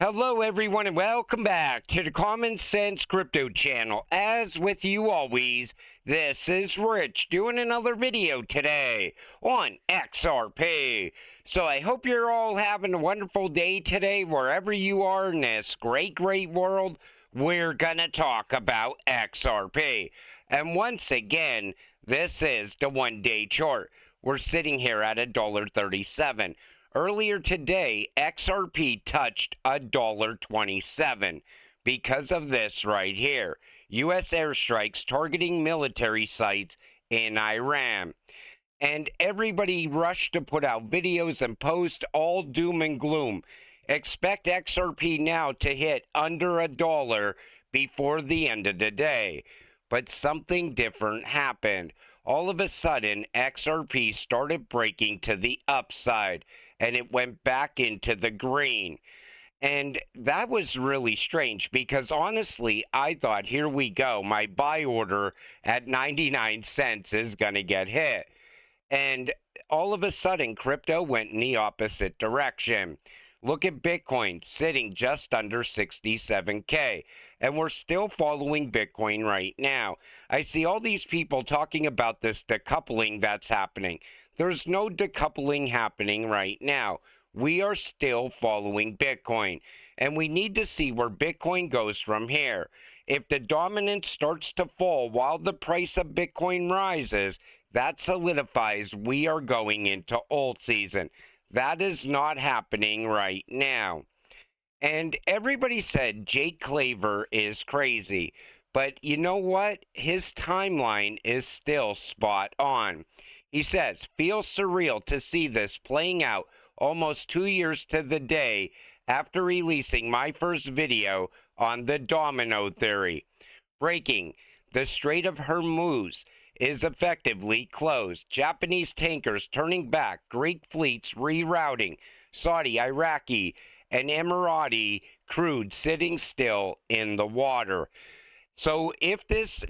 Hello everyone and welcome back to the Common Sense Crypto channel. As with you always, this is Rich doing another video today on XRP. So I hope you're all having a wonderful day today wherever you are in this great world. We're gonna talk about XRP. And once again, this is the one-day chart. We're sitting here at $1.37. Earlier today, XRP touched $1.27 because of this right here. U.S. airstrikes targeting military sites in Iran. And everybody rushed to put out videos and post all doom and gloom. Expect XRP now to hit under $1 before the end of the day. But something different happened. All of a sudden, XRP started breaking to the upside, and it went back into the green. And that was really strange because honestly, I thought, here we go, my buy order at 99 cents is going to get hit. And all of a sudden, crypto went in the opposite direction. Look at Bitcoin sitting just under 67K. And we're still following Bitcoin right now. I see all these people talking about this decoupling that's happening. There's no decoupling happening right now. We are still following Bitcoin. And we need to see where Bitcoin goes from here. If the dominance starts to fall while the price of Bitcoin rises, that solidifies we are going into alt season. That is not happening right now. And everybody said Jake Claver is crazy. But you know what? His timeline is still spot on. He says, feels surreal to see this playing out almost 2 years to the day after releasing my first video on the domino theory. Breaking, the Strait of Hormuz is effectively closed. Japanese tankers turning back, Greek fleets rerouting, Saudi, Iraqi, and Emirati crude sitting still in the water. So if this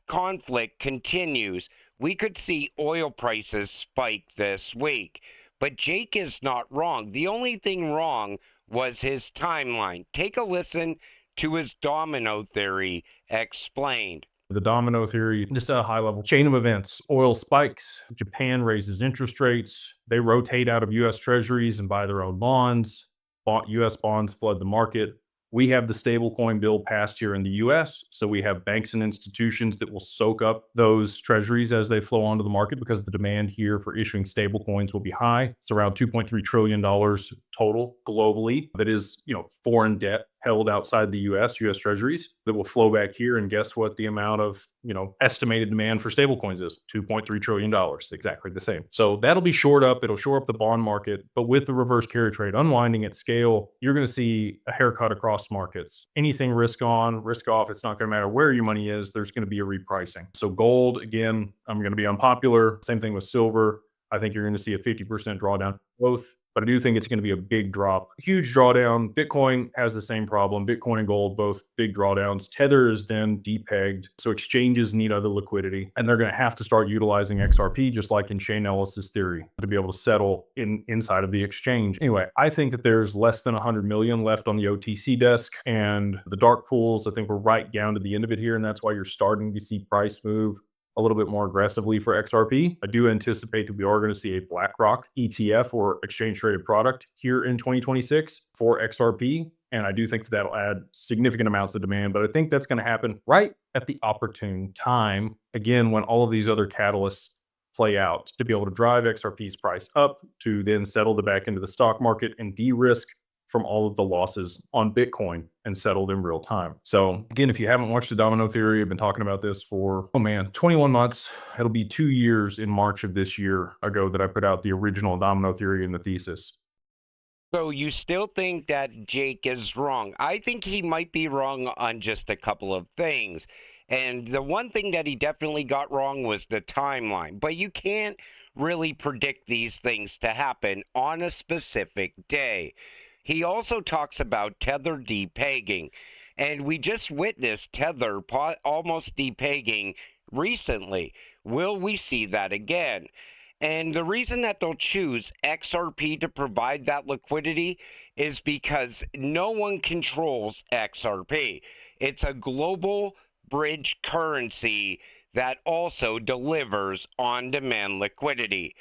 conflict continues, we could see oil prices spike this week. But Jake is not wrong. The only thing wrong was his timeline. Take a listen to his domino theory explained. The domino theory, just a high level chain of events. Oil spikes, Japan raises interest rates, they rotate out of US treasuries and buy their own bonds. US bonds flood the market. We have the stablecoin bill passed here in the US. So we have banks and institutions that will soak up those treasuries as they flow onto the market because the demand here for issuing stablecoins will be high. It's around $2.3 trillion total globally. That is, foreign debt held outside the US treasuries that will flow back here. And guess what the amount of, estimated demand for stablecoins is? $2.3 trillion, exactly the same. So that'll be shored up. It'll shore up the bond market. But with the reverse carry trade unwinding at scale, you're going to see a haircut across markets. Anything risk on, risk off, it's not going to matter where your money is. There's going to be a repricing. So gold, again, I'm going to be unpopular. Same thing with silver. I think you're going to see a 50% drawdown both. But I do think it's going to be a big drop, huge drawdown. Bitcoin has the same problem. Bitcoin and gold, both big drawdowns. Tether is then depegged. So exchanges need other liquidity. And they're going to have to start utilizing XRP, just like in Shane Ellis's theory, to be able to settle inside of the exchange. Anyway, I think that there's less than 100 million left on the OTC desk. And the dark pools, I think we're right down to the end of it here. And that's why you're starting to see price move a little bit more aggressively for XRP. I do anticipate that we are going to see a BlackRock ETF or exchange traded product here in 2026 for XRP. And I do think that that'll add significant amounts of demand, but I think that's going to happen right at the opportune time. Again, when all of these other catalysts play out to be able to drive XRP's price up to then settle the back into the stock market and de-risk from all of the losses on Bitcoin and settled in real time. So again, if you haven't watched the domino theory, I've been talking about this for, 21 months. It'll be 2 years in March of this year ago that I put out the original domino theory and the thesis. So you still think that Jake is wrong? I think he might be wrong on just a couple of things. And the one thing that he definitely got wrong was the timeline. But you can't really predict these things to happen on a specific day. He also talks about Tether depegging, and we just witnessed Tether almost depegging recently. Will we see that again? And the reason that they'll choose XRP to provide that liquidity is because no one controls XRP. It's a global bridge currency that also delivers on-demand liquidity.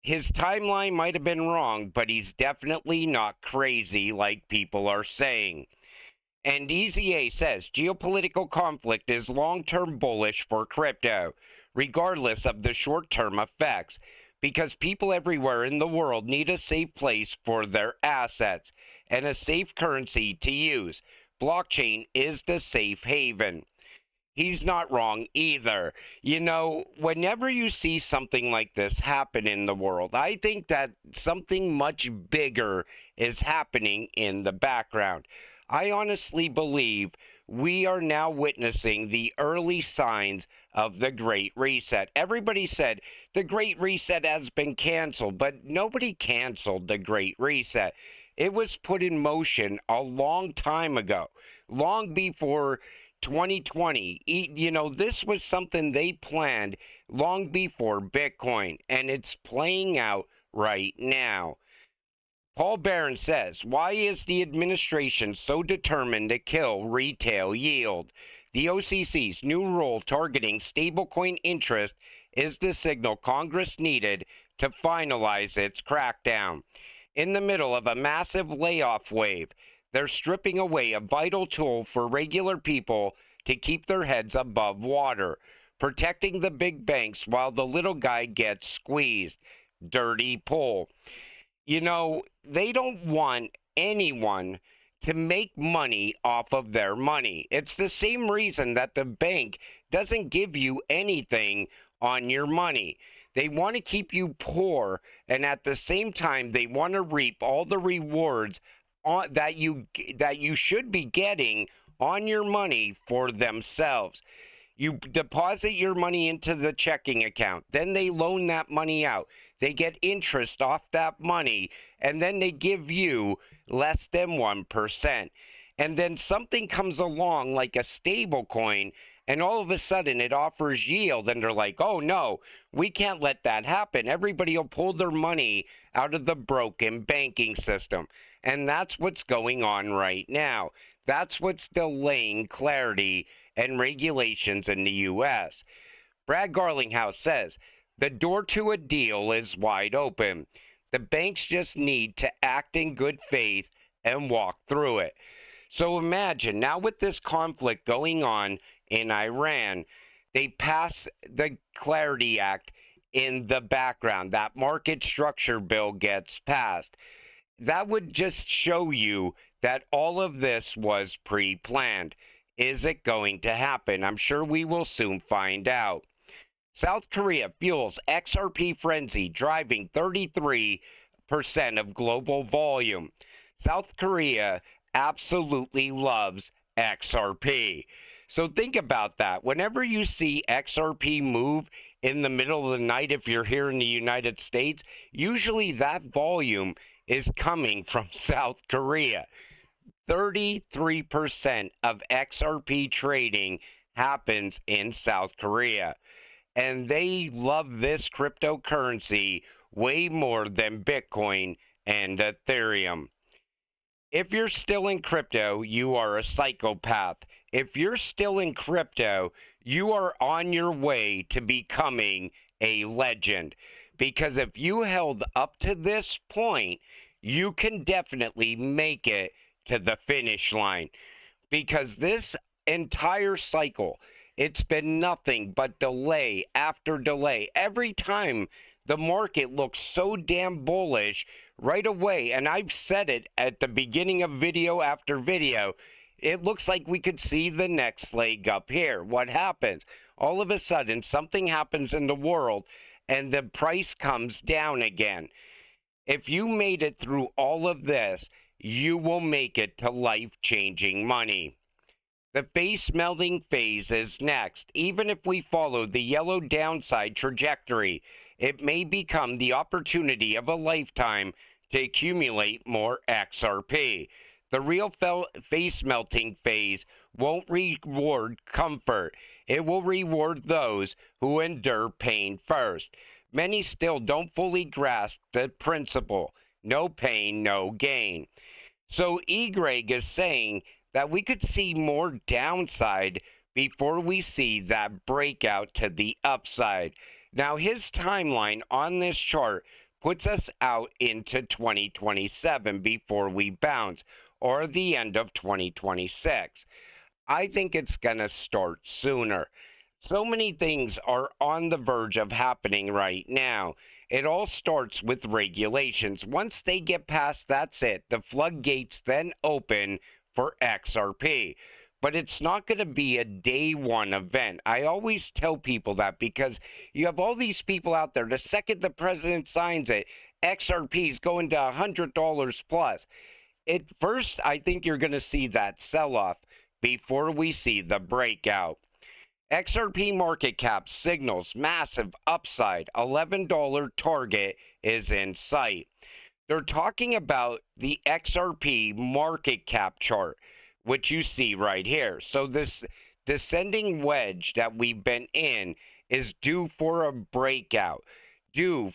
His timeline might have been wrong, but he's definitely not crazy like people are saying. And EZA says geopolitical conflict is long-term bullish for crypto, regardless of the short-term effects, because people everywhere in the world need a safe place for their assets and a safe currency to use. Blockchain is the safe haven. He's not wrong either. You know, whenever you see something like this happen in the world, I think that something much bigger is happening in the background. I honestly believe we are now witnessing the early signs of the Great Reset. Everybody said the Great Reset has been canceled, but nobody canceled the Great Reset. It was put in motion a long time ago, long before 2020. You know, this was something they planned long before Bitcoin, and it's playing out right now. Paul Barron says, why is the administration so determined to kill retail yield? The OCC's new rule targeting stablecoin interest is the signal Congress needed to finalize its crackdown. In the middle of a massive layoff wave, they're stripping away a vital tool for regular people to keep their heads above water, protecting the big banks while the little guy gets squeezed. Dirty pull. You know, they don't want anyone to make money off of their money. It's the same reason that the bank doesn't give you anything on your money. They want to keep you poor, and at the same time, they want to reap all the rewards that you should be getting on your money for themselves. You deposit your money into the checking account, then they loan that money out. They get interest off that money, and then they give you less than 1%. And then something comes along like a stable coin, and all of a sudden it offers yield, and they're like, oh no, we can't let that happen. Everybody will pull their money out of the broken banking system. And that's what's going on right now. That's what's delaying clarity and regulations in the U.S. Brad Garlinghouse says, the door to a deal is wide open. The banks just need to act in good faith and walk through it. So imagine, now with this conflict going on in Iran, they pass the Clarity Act in the background. That market structure bill gets passed. That would just show you that all of this was pre-planned. Is it going to happen? I'm sure we will soon find out. South Korea fuels XRP frenzy, driving 33% of global volume. South Korea absolutely loves XRP. So think about that. Whenever you see XRP move in the middle of the night, if you're here in the United States, usually that volume is coming from South Korea. 33% of XRP trading happens in South Korea. And they love this cryptocurrency way more than Bitcoin and Ethereum. If you're still in crypto, you are a psychopath. If you're still in crypto, you are on your way to becoming a legend. Because if you held up to this point, you can definitely make it to the finish line. Because this entire cycle, it's been nothing but delay after delay. Every time the market looks so damn bullish right away, and I've said it at the beginning of video after video, it looks like we could see the next leg up here. What happens? All of a sudden, something happens in the world, and the price comes down again. If you made it through all of this, you will make it to life-changing money. The face melting phase is next. Even if we follow the yellow downside trajectory, it may become the opportunity of a lifetime to accumulate more XRP. The real face melting phase won't reward comfort. It will reward those who endure pain first. many still don't fully grasp the principle. No pain, no gain. So Greg is saying that we could see more downside before we see that breakout to the upside. Now, his timeline on this chart puts us out into 2027 before we bounce, or the end of 2026. I think it's going to start sooner. So many things are on the verge of happening right now. It all starts with regulations. Once they get past, that's it. The floodgates then open for XRP. But it's not going to be a day one event. I always tell people that because you have all these people out there. The second the president signs it, XRP is going to $100 plus. At first, I think you're going to see that sell-off before we see the breakout. XRP market cap signals massive upside. $11 target is in sight. They're talking about the XRP market cap chart, which you see right here. So this descending wedge that we've been in is due for a breakout, due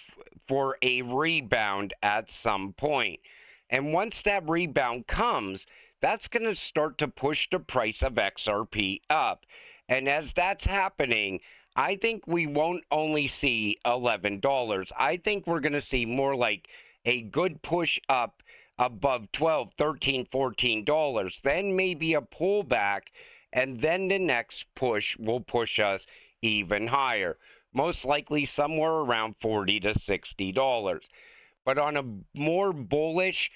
for a rebound at some point. And once that rebound comes, that's going to start to push the price of XRP up. And as that's happening, I think we won't only see $11. I think we're going to see more like a good push up above $12, $13, $14, then maybe a pullback, and then the next push will push us even higher, most likely somewhere around $40 to $60. But on a more bullish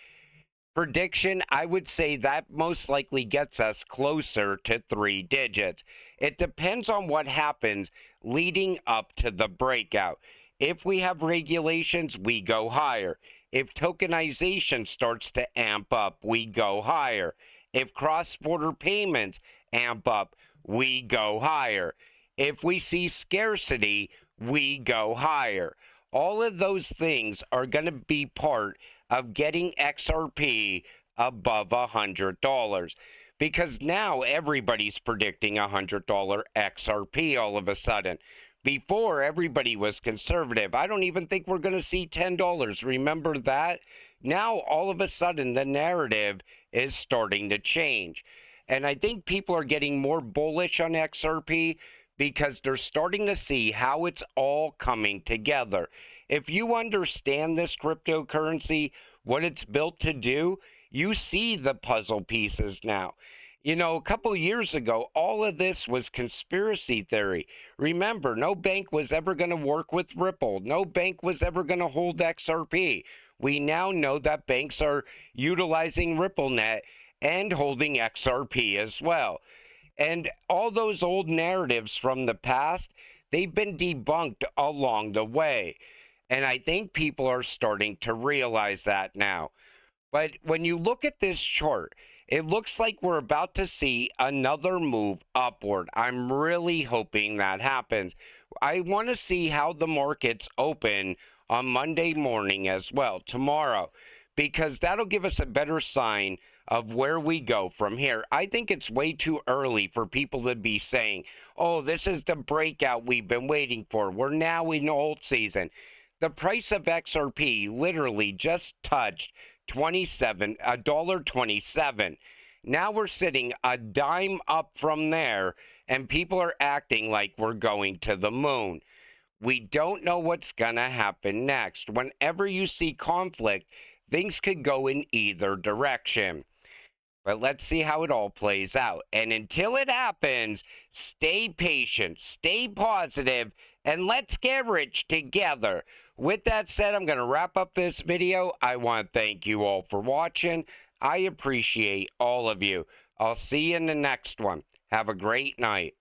prediction, I would say that most likely gets us closer to 3 digits. It depends on what happens leading up to the breakout. If we have regulations, we go higher. If tokenization starts to amp up, we go higher. If cross-border payments amp up, we go higher. If we see scarcity, we go higher. All of those things are going to be part of getting XRP above $100, because now everybody's predicting $100 XRP all of a sudden. Before, everybody was conservative. I don't even think we're going to see $10. Remember that? Now, all of a sudden, the narrative is starting to change. And I think people are getting more bullish on XRP because they're starting to see how it's all coming together. If you understand this cryptocurrency, what it's built to do, you see the puzzle pieces now. You know, a couple years ago, all of this was conspiracy theory. Remember, no bank was ever going to work with Ripple. No bank was ever going to hold XRP. We now know that banks are utilizing RippleNet and holding XRP as well. And all those old narratives from the past, they've been debunked along the way. And I think people are starting to realize that now. But when you look at this chart, it looks like we're about to see another move upward. I'm really hoping that happens. I want to see how the markets open on Monday morning as well, tomorrow, because that'll give us a better sign of where we go from here. I think it's way too early for people to be saying, oh, this is the breakout we've been waiting for. We're now in alt season. The price of XRP literally just touched $1.27. Now we're sitting a dime up from there, and people are acting like we're going to the moon. We don't know what's going to happen next. Whenever you see conflict, things could go in either direction. But let's see how it all plays out. And until it happens, stay patient, stay positive, and let's get rich together. With that said, I'm going to wrap up this video. I want to thank you all for watching. I appreciate all of you. I'll see you in the next one. Have a great night.